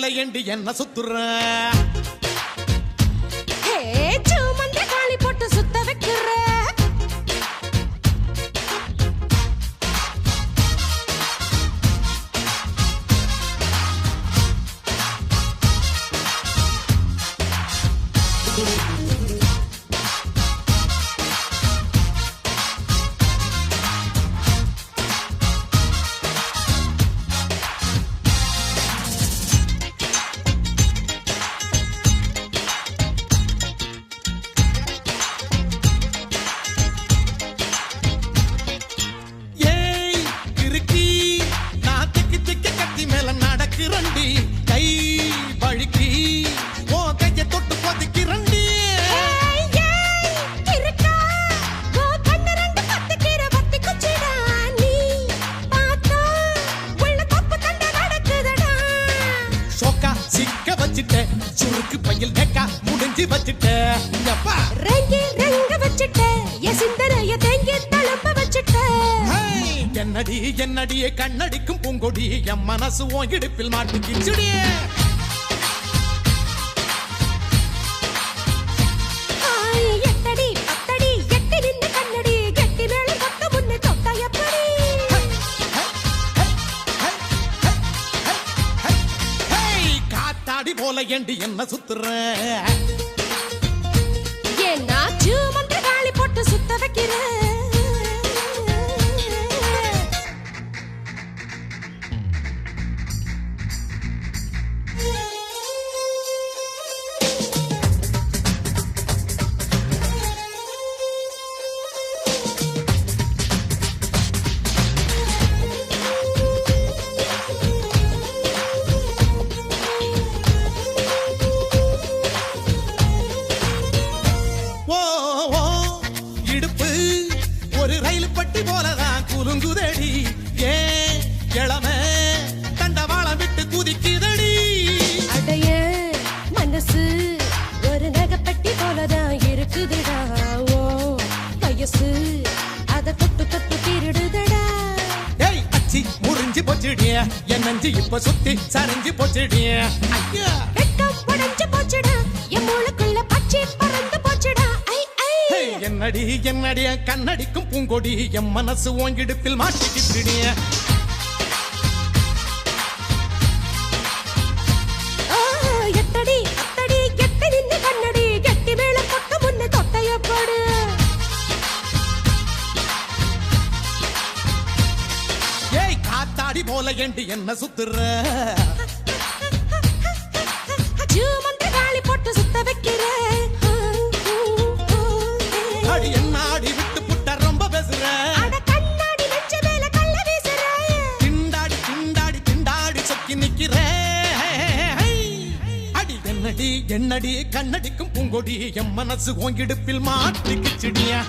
போல ஏண்டி என்ன சுத்துற மந்த காளி போட்டு சுத்த வைக்கிற கை வழுக்கி ஓ கைய தொட்டு கொதிக்கிறண்டி சோக்கா சிக்க வச்சிட்ட சுருக்கு பையில் கேக்கா முடிஞ்சு வச்சிட்ட வச்சிட்ட தேங்கி தளம்ப வச்சிட்ட என்னடி என்னடியே கண்ணடிக்கும் பூங்கொடி என் மனசு உன் இடுப்பில் மாட்டிக்கிச்சுடியே எட்டடி பத்தடி எட்டி நின்று கண்ணடி கெட்டி மேல கொத்த முன்னே தொட்டா எப்படி காத்தாடி போல ஏண்டி என்ன சுத்துற ஏன்னா மந்த காளி போட்டு சுத்த வைக்கிற ஒரு ரயில் பட்டி போலதான் குலுங்குதடி ஏன் இளமை தண்டவாளம் விட்டு குதிக்குதடி அடைய மனசு ஒரு நகைப்பட்டி போலதான் இருக்குதுடா ஓ வயசு அத தொட்டு தொட்டு திருடுதடா ஏய் அச்சி முறிஞ்சு போச்சுடிய என் நஞ்சு இப்ப சுத்தி சரிஞ்சு போச்சுடிய ஐயா வெட்கம் உடைஞ்சு போச்சுடா என் மூளைக்குள்ள பச்சை பறந்து போச்சுடா என்னடி என்னடிய கண்ணடிக்கும் பூங்கொடி என் மனசு உன் இடுப்பில் மாட்டிக்கிட்டுடிய எட்டடி அத்தடி கெட்டி நின்று கண்ணடி கெட்டி மேல கொட்ட முன்னே தொட்டைய போடு ஏய் காத்தாடி போல ஏண்டி என்ன சுத்துற மந்த காளி போட்டு சுத்த வைக்கிற அடி என்னாடி விட்டு புட்ட ரொம்ப பேசுற அட கண்ணாடி நெஞ்ச மேல கல்ல வீசுற திண்டாடி திண்டாடி திண்டாடி சொக்கி நிக்கிற அடி என்னடி என்னடி கண்ணடிக்கும் பூங்கொடி என் மனசு உன் இடுப்பில் மாட்டிக்கிச்சுடியா